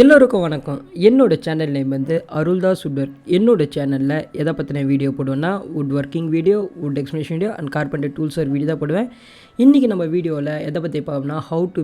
எல்லோருக்கும் வணக்கம். என்னோட சேனல் நேம் அருள்தாஸ் வுட்வொர்க். என்னோட சேனலில் எதை பற்றின வீடியோ போடுவேன்னா wood working video, wood explanation video and carpenter tools video தான் போடுவேன். இன்றைக்கி நம்ம வீடியோவில் எதை பற்றி பார்ப்போம்னா how to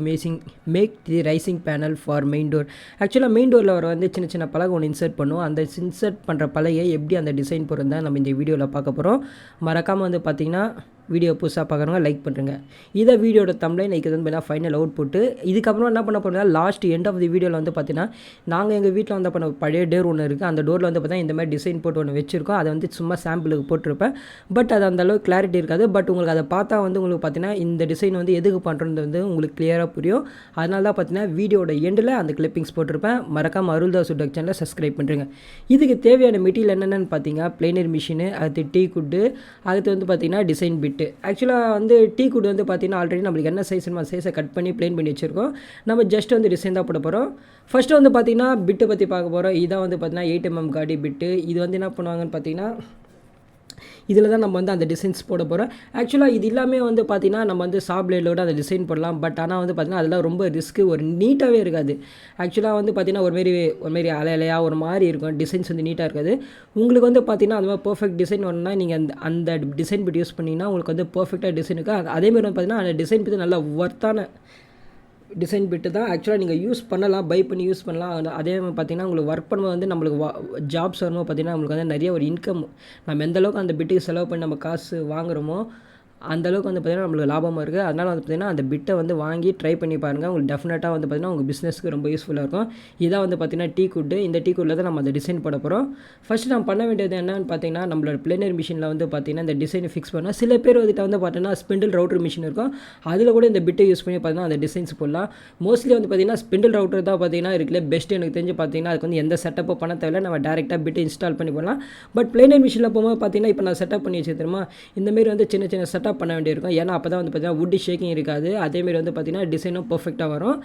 make the raising panel for main door. ஆக்சுவலாக மெயின் டோரில் வர சின்ன சின்ன பலகை ஒன்று இன்சர்ட் பண்ணுவோம். அந்த இன்சர்ட் பண்ணுற பலகையை எப்படி அந்த டிசைன் போடுறது தான் நம்ம இந்த வீடியோவில் பார்க்க போகிறோம். மறக்காமல் பார்த்திங்கன்னா வீடியோ புதுசாக பார்க்குறவங்க லைக் பண்ணுறேங்க. இதை வீடியோட தம்ப்லைன் இது பார்த்தீங்கன்னா ஃபைனல் அவுட் போட்டு இதுக்கப்புறம் என்ன பண்ண போகிறோம்னா லாஸ்ட் எண்ட் ஆஃப் தி வீடியோவில் பார்த்தீங்கன்னா நாங்கள் எங்கள் வீட்டில் பண்ண பழைய டோர் ஒன்று இருக்குது. அந்த டோரில் பார்த்தீங்கன்னா இந்த மாதிரி டிசைன் போட்டு ஒன்று வச்சுருக்கோம். அதை சும்மா சாம்பிளுக்கு போட்டிருப்பேன். பட் அது அந்தளவுக்கு கிளாரிட்டி இருக்காது. பட் உங்களுக்கு அதை பார்த்தா உங்களுக்கு பார்த்தீங்கன்னா இந்த டிசைன் எதுக்கு பண்ணுறது உங்களுக்கு கிளியராக புரியும். அதனால தான் பார்த்தீங்கன்னா வீடியோட எண்டில் அந்த கிளிப்பிங்ஸ் போட்டிருப்பேன். மறக்காமல் அருள்தாஸ் வுட்வொர்க் சேனலை சப்ஸ்கிரைப் பண்ணுறேங்க. இதுக்கு தேவையான மெட்டீரியல் என்னென்னு பார்த்தீங்கன்னா பிளேனர் மிஷினு, அடுத்து டீக் வுட்டு, அடுத்து பார்த்தீங்கன்னா டிசைன் பிட்டு. ஆக்சுவலாக டீக் வுட் பார்த்தீங்கன்னா ஆல்ரெடி நம்மளுக்கு என்ன சைஸ் சைஸை கட் பண்ணி பிளேன் பண்ணி வச்சுருக்கோம். நம்ம ஜஸ்ட் டிசைன் தான் போட போகிறோம். ஃபஸ்ட்டு பார்த்தீங்கன்னா பிட்டு பற்றி பார்க்க போகிறோம். இதான் பார்த்தீங்கன்னா 8mm காடி பிட்டு. இது என்ன பண்ணுவாங்கன்னு பார்த்தீங்கன்னா இதில் தான் நம்ம அந்த டிசைன்ஸ் போட போகிறோம். ஆக்சுவலாக இது எல்லாமே பார்த்திங்கன்னா நம்ம சாப்லேடோட அந்த டிசைன் போடலாம். பட் ஆனால் பார்த்திங்கன்னா அதெல்லாம் ரொம்ப ரிஸ்க்கு, ஒரு நீட்டாகவே இருக்காது. ஆக்சுவலாக பார்த்திங்கன்னா ஒரு மாரி அலையாக ஒரு மாதிரி இருக்கும். டிசைன்ஸ் நீட்டாக இருக்காது. உங்களுக்கு பார்த்திங்கன்னா அந்த மாதிரி பர்ஃபெக்ட் டிசைன் வரணும்னா நீங்கள் அந்த டிசைன் பிட் யூஸ் பண்ணிங்கன்னா உங்களுக்கு பர்ஃபெக்டாக டிசைன் இருக்குது. அதேமாதிரி பார்த்திங்கன்னா அந்த டிசைன் பற்றி நல்லா ஒர்த்தான டிசைன் பிட்டு தான் ஆக்சுவலாக நீங்கள் யூஸ் பண்ணலாம், பை பண்ணி யூஸ் பண்ணலாம். அதே மாதிரி பார்த்திங்கன்னா உங்களுக்கு ஒர்க் பண்ணும்போது நம்மளுக்கு ஜாப்ஸ் வரும்போது பார்த்திங்கன்னா நம்மளுக்கு நிறைய ஒரு இன்கம், நம்ம எந்தளவுக்கு அந்த பிட்டுக்கு செலவு பண்ணி நம்ம காசு வாங்குகிறோமோ அந்தளவுக்கு பார்த்திங்கன்னா நம்மளுக்கு லாபமாக இருக்குது. அதனால் பார்த்திங்கன்னா அந்த பிட்டை வாங்கி ட்ரை பண்ணி பாருங்கள். உங்களுக்கு டெஃபினட்டாக பார்த்திங்கன்னா உங்கள் பிஸ்னஸ்க்கு ரொம்ப யூஸ்ஃபுல்லாக இருக்கும். இதான் பார்த்திங்கன்னா டீக் வுட்டு. இந்த டீக் வுட்டில் தான் நம்ம அந்த டிசைன் போட போகிறோம். ஃபஸ்ட்டு நம்ம பண்ண வேண்டியது என்னென்னு பார்த்திங்கன்னா நம்மளோட பிளேனர் மிஷினில் பார்த்திங்கன்னா இந்த டிசைனை ஃபிக்ஸ் பண்ணால் சில பேர் பார்த்திங்கன்னா ஸ்பிண்டில் ரவுட்டர் மிஷின் இருக்கும். அதில் கூட இந்த பிட்டை யூஸ் பண்ணி பார்த்திங்கன்னா அந்த டிசைன்ஸ் போடலாம். மோஸ்ட்லி பார்த்திங்கன்னா ஸ்பிண்டில் ரவுட்டர் தான் பார்த்திங்கன்னா இருக்குல்ல பெஸ்ட். எனக்கு தெரிஞ்சு பார்த்திங்கன்னா அதுக்கு எந்த செட்டப்போ பண்ண தேவையில்லை, நம்ம டேரெக்டாக பிட்டை இன்ஸ்டால் பண்ணி போடலாம். பட் பிளேனர் மிஷினில் போகும்போது பார்த்திங்கன்னா இப்போ நான் செட்டப் பண்ணி வச்சு தெரியுமா, இந்தமாரி சின்ன சின்ன செட்டப் பண்ண வேண்டியிருக்கும். ஏன்னா அப்போ தான் பார்த்திங்கன்னா வுட் ஷேக்கிங் இருக்காது. அதேமாரி பார்த்திங்கன்னா டிசைனும் பர்ஃபெக்டாக வரும்.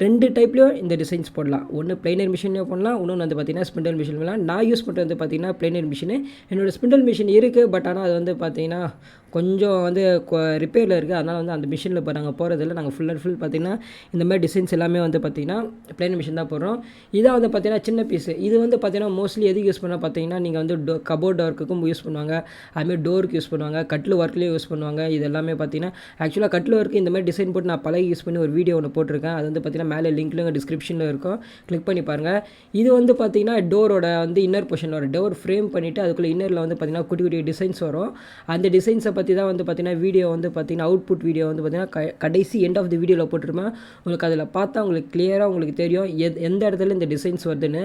2 டைப்லேயும் இந்த டிசைன்ஸ் போடலாம். ஒன்று பிளேனர் மிஷின்லேயும் போடலாம், இன்னொன்று பார்த்திங்கன்னா ஸ்பிண்டல் மிஷின் போடலாம். நான் யூஸ் பண்ணுறது பார்த்திங்கன்னா பிளேனர் மிஷினு. என்னோடய ஸ்பிண்டல் மிஷின் இருக்குது. பட் ஆனால் அது பார்த்திங்கன்னா கொஞ்சம் ரிப்பேரில் இருக்குது. அதனால் அந்த மிஷினில் இப்போ நாங்கள் போகிறதில்ல. நாங்கள் ஃபுல் அண்ட் ஃபுல் பார்த்திங்கன்னா இந்த மாதிரி டிசைன்ஸ் எல்லாமே பார்த்திங்கன்னா பிளேனர் மிஷின் தான் போடுறோம். இதாக பார்த்திங்கன்னா சின்ன பீஸு. இது பார்த்திங்கன்னா மோஸ்ட்லி எதுக்கு யூஸ் பண்ணால் பார்த்திங்கன்னா நீங்கள் கபோர்ட் ஒர்க்குக்கும் யூஸ் பண்ணுவாங்க, அதுமாதிரி டோருக்கு யூஸ் பண்ணுவாங்க, கட்டில் ஒர்க்லேயும் யூஸ் பண்ணுவாங்க. இது எல்லாமே பார்த்திங்கன்னா ஆக்சுவலாக கட்டில் ஒர்க்கு இந்த மாதிரி டிசைன் போட்டு நான் பழகி யூஸ் பண்ணி ஒரு வீடியோ ஒன்று போட்டிருக்கேன். அது பார்த்திங்கன்னா மேலே லிங்க்ல டிஸ்கிரிப்ஷனில் இருக்கும், கிளிக் பண்ணி பாருங்கள். இது பார்த்திங்கன்னா டோரோட இன்னர் பொசிஷனில் வரும். டோர் ஃப்ரேம் பண்ணிவிட்டு அதுக்குள்ளே இன்னரில் பார்த்திங்கன்னா குட்டி குட்டி டிசைன்ஸ் வரும். அந்த டிசைன்ஸை பற்றி தான் பார்த்திங்கன்னா வீடியோ பார்த்திங்கன்னா அவுட்புட் வீடியோ பார்த்திங்கன்னா கடைசி எண்ட் ஆஃப் தி வீடியோவில் போட்டிருப்பேன். உங்களுக்கு அதில் பார்த்தா உங்களுக்கு கிளியராக உங்களுக்கு தெரியும் எந்த இடத்துல இந்த டிசைன்ஸ் வருதுன்னு.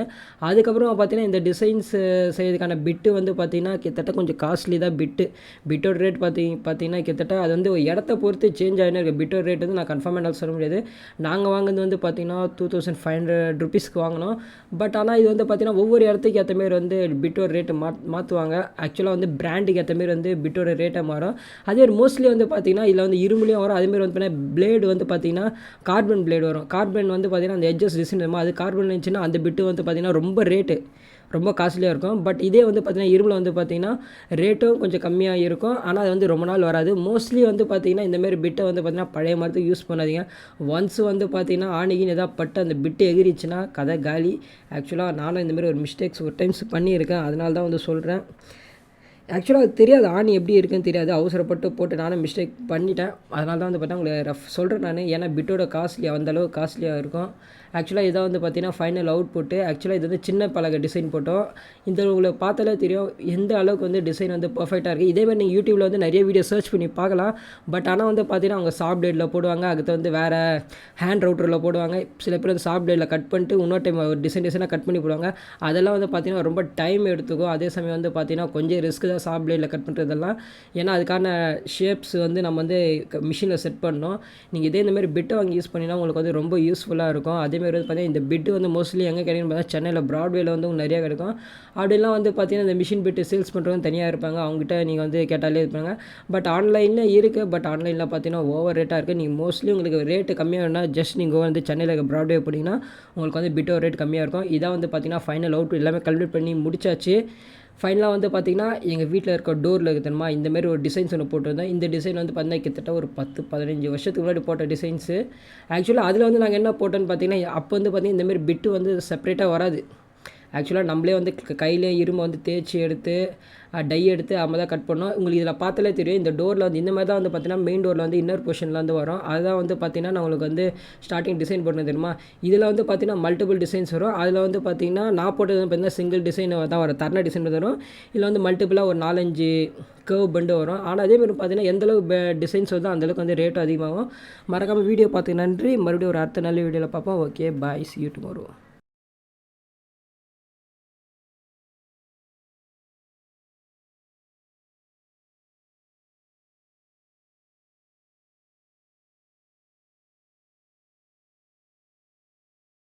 அதுக்கப்புறம் பார்த்திங்கன்னா இந்த டிசைன்ஸ் செய்யறதுக்கான பிட்டு பார்த்திங்கன்னா கிட்டத்தட்ட கொஞ்சம் காஸ்ட்லி தான். பிட்டோட ரேட் பார்த்திங்கன்னா கிட்டத்தட்ட அது ஒரு இடத்த பொறுத்து சேஞ்ச் ஆகினே இருக்குது. பிட்டோட ரேட் நான் கன்ஃபார்மாக சொல்ல முடியாது. நாங்கள் வாங்குறது பார்த்திங்கன்னா 2500 ருபீஸ்க்கு வாங்கினோம். பட் ஆனால் இது பார்த்திங்கன்னா ஒவ்வொரு இடத்துக்கு ஏற்ற மாரி பிட்டோட ரேட்டு மாற்றுவாங்க. ஆக்சுவலாக பிராண்டுக்கு ஏற்ற மாரி பிட்டோட ரேட்டை மாறும். அதே மோஸ்ட்லி பார்த்திங்கன்னா இதில் இரும்புலையும் வரும். அதேமாதிரி பார்த்தீங்கன்னா பிளேடு பார்த்திங்கன்னா கார்பன் பிளேடு வரும். கார்பன் பார்த்திங்கன்னா அந்த எட்ஜஸ் டிசைன் அது கார்பன் இருந்துச்சுன்னா அந்த பிட்டு பார்த்திங்கன்னா ரொம்ப ரேட்டு ரொம்ப காஸ்ட்லியாக இருக்கும். பட் இதே பார்த்திங்கன்னா இரும்பில் பார்த்திங்கன்னா ரேட்டும் கொஞ்சம் கம்மியாக இருக்கும். ஆனால் அது ரொம்ப நாள் வராது. மோஸ்ட்லி பார்த்திங்கன்னா இந்தமாரி பிட்டை பார்த்திங்கன்னா பழைய மாதிரி யூஸ் பண்ணாதீங்க. ஒன்ஸ் பார்த்திங்கன்னா ஆணிகின்னு எதாவது பட்டு அந்த பிட்டு எகிரிச்சுன்னா கதை காலி. ஆக்சுவலாக நானும் இந்தமாரி ஒரு மிஸ்டேக்ஸ் ஒரு டைம்ஸ் பண்ணியிருக்கேன். அதனால தான் சொல்கிறேன். ஆக்சுவலாக அது தெரியாது, ஆணி எப்படி இருக்குன்னு தெரியாது. அவசரப்பட்டு போட்டு நானும் மிஸ்டேக் பண்ணிட்டேன். அதனால தான் பார்த்தீங்கன்னா உங்களுக்கு சொல்கிறேன் நான். ஏன்னா பிட்டோட காஸ்ட்லியாக அந்தளவுக்கு காஸ்ட்லியாக இருக்கும். ஆக்சுவலாக இதை பார்த்தீங்கன்னா ஃபைனல் அவுட் போட்டு ஆக்சுவலாக இது சின்ன பலகை டிசைன் போட்டோம். இந்த உங்களுக்கு பார்த்தாலே தெரியும் எந்த அளவுக்கு டிசைன் பர்ஃபெக்டாக இருக்குது. இதேமாதிரி நீங்கள் யூடியூப்பில் நிறைய வீடியோ சர்ச் பண்ணி பார்க்கலாம். பட் ஆனால் பார்த்தீங்கன்னா அவங்க சாஃப்ட் பிளேடில் போடுவாங்க, அதுக்கு வேறு ஹேண்ட் ரவுட்டரில் போடுவாங்க. சில பேர் சாஃப்ட் பிளேடில் கட் பண்ணிட்டு இன்னொரு டைம் ஒரு டிசைனாக கட் பண்ணி போடுவாங்க. அதெல்லாம் பார்த்தீங்கன்னா ரொம்ப டைம் எடுத்துக்கும். அதே சமயம் பார்த்தீங்கன்னா கொஞ்சம் ரிஸ்க் தான் சாஃப்ட் பிளேடில் கட் பண்ணுறதெல்லாம். ஏன்னா அதுக்கான ஷேப்ஸ் நம்ம மிஷினில் செட் பண்ணணும். நீங்கள் இந்தமாரி பிட்டை வாங்கி யூஸ் பண்ணினா உங்களுக்கு ரொம்ப யூஸ்ஃபுல்லாக இருக்கும். அதேமாதிரி பார்த்தீங்கன்னா இந்த பிட்டு மோஸ்ட்லி எங்கே கிடைக்குன்னு பார்த்தா சென்னையில் ப்ராட்வேல நிறையா கிடைக்கும். அப்படிலாம் பார்த்தீங்கன்னா இந்த மிஷின் பிட்டு சேல்ஸ் பண்ணுறவங்க தனியாக இருப்பாங்க. அவங்ககிட்ட நீங்கள் கேட்டாலே இருப்பாங்க. பட் ஆன்லைனில் இருக்குது. பட் ஆன்லைனில் பார்த்தீங்கன்னா ஓவர் ரேட்டாக இருக்குது. நீங்கள் மோஸ்ட்லி உங்களுக்கு ரேட்டு கம்மியாக வேணும்னா ஜஸ்ட் நீங்கள் சென்னையில் ப்ராட்வே போனீங்கன்னா உங்களுக்கு பிட்டோ ரேட் கம்மியாக இருக்கும். இதான் பார்த்தீங்கன்னா ஃபைனல் அவுட் எல்லாமே கம்ப்ளீட் பண்ணி முடிச்சாச்சு. ஃபைனலாக வந்து பார்த்திங்கன்னா எங்கள் வீட்டில் இருக்க டோரில் இருக்குதுமா இந்தமாரி ஒரு டிசைன்ஸ் ஒன்று போட்டிருந்தேன். இந்த டிசைன் வந்து பார்த்திங்கன்னா கிட்டத்தட்ட ஒரு 10-15 வருஷத்துக்கு முன்னாடி போட்ட டிசைன்ஸு. ஆக்சுவலாக அதில் வந்து நாங்கள் என்ன போட்டோன்னு பார்த்தீங்கன்னா, அப்போ வந்து பார்த்திங்கன்னா இந்தமாரி பிட்டு வந்து செப்பரேட்டாக வராது. ஆக்சுவலாக நம்மளே வந்து கையிலே இரும்பை வந்து தேய்ச்சி எடுத்து டை எடுத்து நம்ம தான் கட் பண்ணோம். உங்களுக்கு இதில் பார்த்தாலே தெரியும், இந்த டோரில் வந்து இந்த மாதிரி தான் வந்து பார்த்தீங்கன்னா மெயின் டோரில் வந்து இன்னர் போர்ஷனில் வந்து வரும். அதுதான் வந்து பார்த்தீங்கன்னா நான் உங்களுக்கு வந்து ஸ்டார்டிங் டிசைன் போட்டது தெரியுமா. இதில் வந்து பார்த்தீங்கன்னா மல்டிபிள் டிசைன்ஸ் வரும். அதில் வந்து பார்த்தீங்கன்னா நான் போட்டது பார்த்தீங்கன்னா சிங்கிள் டிசைன் தான் வரும், தர்ண டிசைன் வரும். இதில் வந்து மல்டிபிளாக ஒரு 4-5 கர்வ் பெண்டு வரும். ஆனால் அதேமாதிரி பார்த்தீங்கன்னா எந்தளவு டிசைன்ஸ் வருதோ அந்தளவுக்கு வந்து ரேட் அதிகமாகும். மறக்காமல் வீடியோ பார்த்து நன்றி. மறுபடியும் ஒரு அடுத்த நல்ல வீடியோவில் பார்ப்போம். Okay, bye, see you tomorrow.